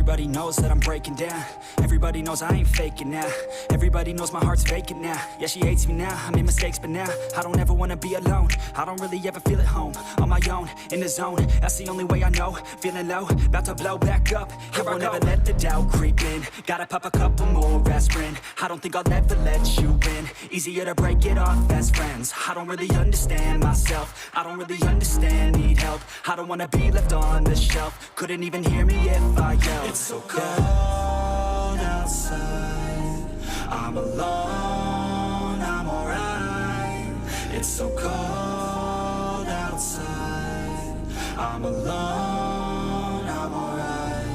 Everybody knows that I'm breaking down. Everybody knows I ain't faking now. Everybody knows my heart's vacant now. Yeah, she hates me now, I made mistakes but now I don't ever wanna be alone. I don't really ever feel at home. On my own, in the zone, that's the only way I know. Feeling low, about to blow back up. Here I won't ever let the doubt creep in. Gotta pop a couple more aspirin. I don't think I'll ever let you in. Easier to break it off as friends. I don't really understand myself. I don't really understand, need help. I don't wanna be left on the shelf. Couldn't even hear me if I yelled. It's so cold outside, I'm alone, I'm alright. It's so cold outside, I'm alone, I'm alright.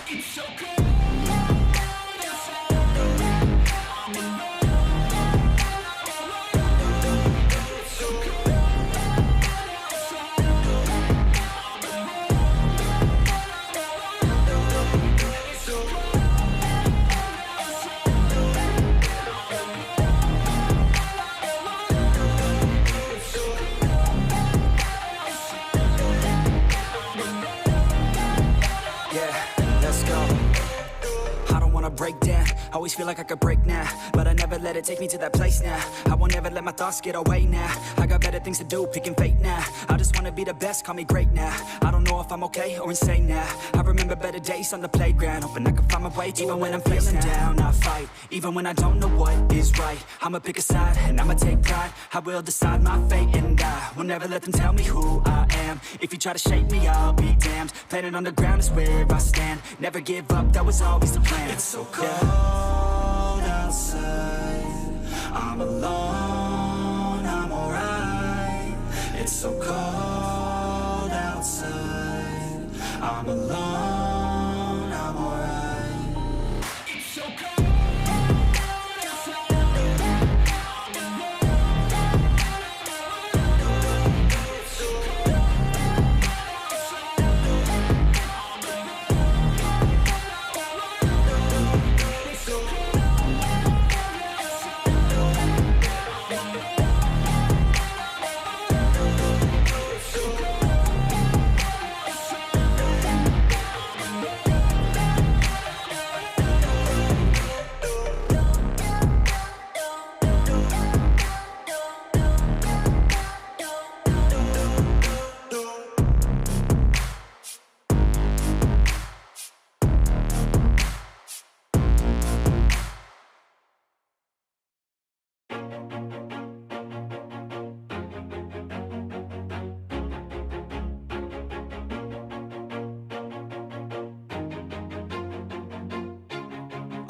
It's so cold. Break down, always feel like I could break now, but I never let it take me to that place now. I won't ever let my thoughts get away now. I got better things to do, picking fate now. I just wanna be the best, call me great now. I don't know if I'm okay or insane now. I remember better days on the playground, hoping I can find my way. Even when I'm feeling down, I fight. Even when I don't know what is right, I'ma pick a side and I'ma take pride. I will decide my fate and I will never let them tell me who I am. If you try to shake me, I'll be damned. Planet on the ground is where I stand. Never give up, that was always the plan. It's so cold outside, I'm alone, I'm alright. It's so cold outside, I'm alone, I'm alright. It's so cold.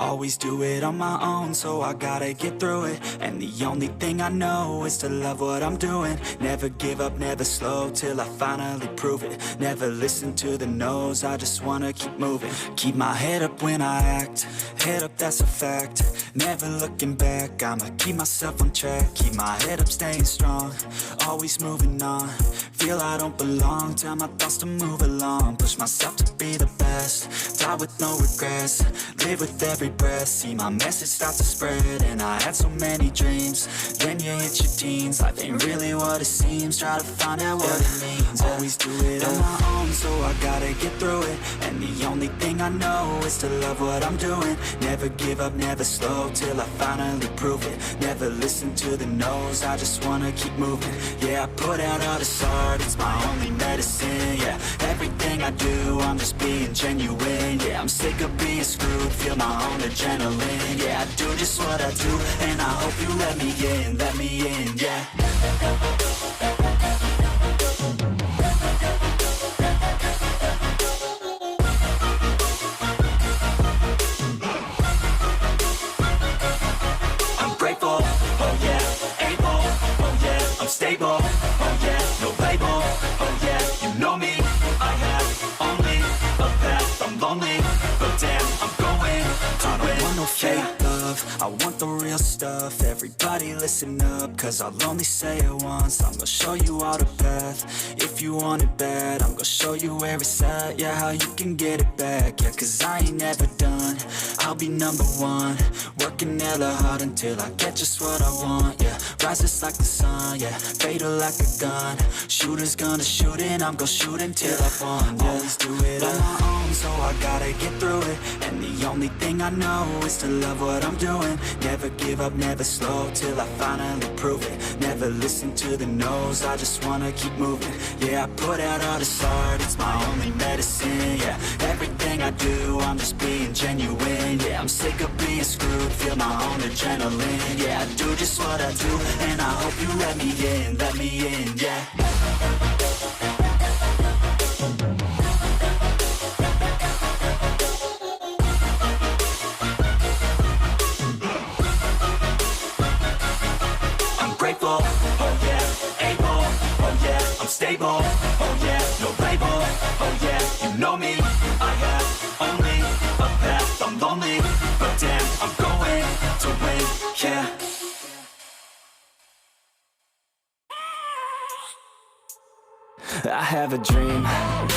Always do it on my own, so I gotta get through it. And the only thing I know is to love what I'm doing. Never give up, never slow, till I finally prove it. Never listen to the no's, I just wanna keep moving. Keep my head up when I act, head up, that's a fact. Never looking back, I'ma keep myself on track. Keep my head up, staying strong, always moving on. Feel I don't belong, tell my thoughts to move along. Push myself to be the best, die with no regrets. Live with every breath, see my message start to spread. And I had so many dreams, then you hit your teens. Life ain't really what it seems, try to find out what it means. Always do it on my own, so I gotta get through it. And the only thing I know is to love what I'm doing. Never give up, never slow, till I finally prove it. Never listen to the no's, I just wanna keep moving. Yeah, I put out all this art, it's my only medicine. Yeah, everything I do, I'm just being genuine. Yeah, I'm sick of being screwed, feel my own adrenaline. Yeah, I do just what I do, and I hope you let me in, yeah. Stable, oh yeah, no label, oh yeah, you know me. I have only a path, I'm lonely, but damn, I'm going to win. I don't want no fake love, I want the real stuff. Everybody listen up, cause I'll only say it once. I'm gonna show you all the path, if you want it bad. I'm gonna show you where it's at, yeah, how you can get it back. Yeah, cause I ain't never done, I'll be number one. Working hella hard until I get just what I want, yeah. Rises like the sun, yeah, fatal like a gun. Shooter's gonna shoot and I'm gonna shoot until I won, yeah. Always do it on my own, so I I gotta get through it. And the only thing I know is to love what I'm doing. Never give up, never slow, till I finally prove it. Never listen to the no's, I just wanna keep moving. Yeah, I put out all this art, it's my only medicine. Yeah, everything I do, I'm just being genuine. Yeah, I'm sick of being screwed, feel my own adrenaline. Yeah, I do just what I do, and I hope you let me in, yeah. Grateful, oh yeah, able, oh yeah, I'm stable, oh yeah, no label, oh yeah, you know me, I have only a path, I'm lonely, but damn, I'm going to win, yeah. I have a dream,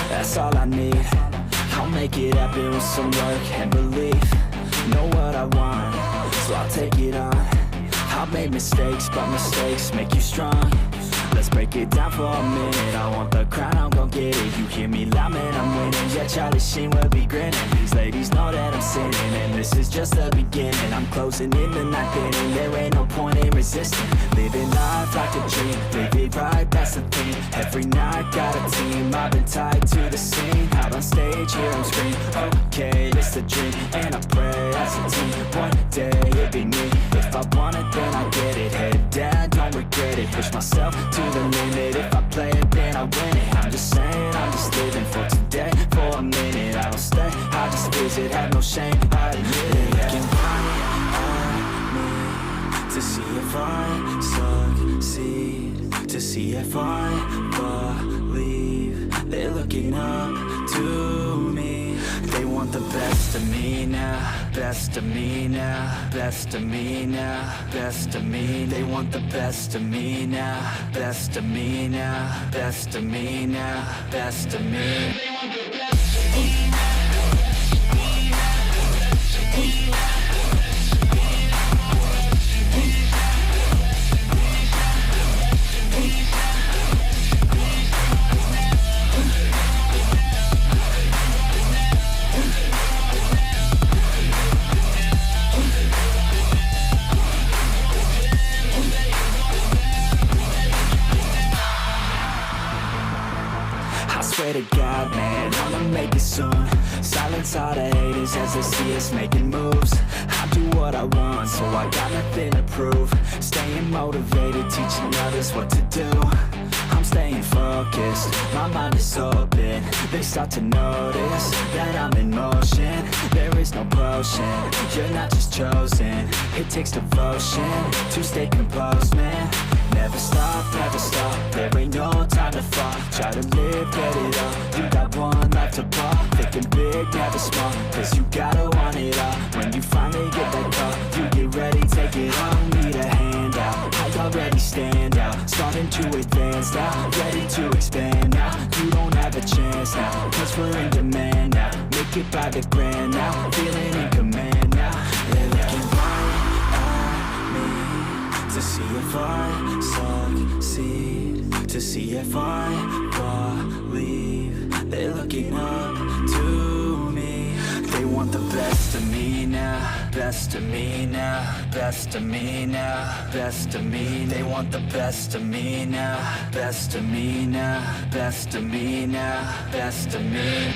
that's all I need. I'll make it happen with some work and belief. Know what I want, so I'll take it on. I've made mistakes, but mistakes make you strong. Let's break it down for a minute. I want the crown, I'm gon' get it. You hear me loud, man, I'm winning. Yeah, Charlie Sheen will be grinning. These ladies know that I'm sinning, and this is just the beginning. I'm closing in the ninth inning. There ain't no point in resisting. Living life like a dream, live it right, that's the thing. Every night, got a team, I've been tied to the scene. Out on stage, here on screen. Okay, it's a dream, and I pray as a team. One day, it'll be me. If I want it, then I get it. Head down, don't regret it. Push myself to the limit. If I play it, then I win it. I'm just saying, I'm just living for today. For a minute, I don't stay, I just visit. Have no shame, I admit it. Looking right at me to see if I succeed, to see if I believe. They're looking up to me. They want the best of me now, best of me now, best of me now, best of me. They want the best of me now, best of me now, best of me now, best of me. They want the best of me now. Swear to God, man, I'ma make it soon. Silence all the haters as they see us making moves. I do what I want, so I got nothing to prove. Staying motivated, teaching others what to do. I'm staying focused, my mind is open. They start to notice that I'm in motion. There is no potion, you're not just chosen. It takes devotion to stay composed, man. Never stop, there ain't no time to fall. Try to live, get it all, you got one life to ball. Thinking big, never small, cause you gotta want it all. When you finally get that call, you get ready, take it on. Need a hand out, I already stand out. Starting to advance now, ready to expand now. You don't have a chance now, cause we're in demand now. Make it by the grand now, feeling in command now. They're looking right at me to see if I succeed, to see if I believe. They're looking up to me. They want the best of me now, best of me now, best of me now, best of me. They want the best of me now, best of me now, best of me now, best of me.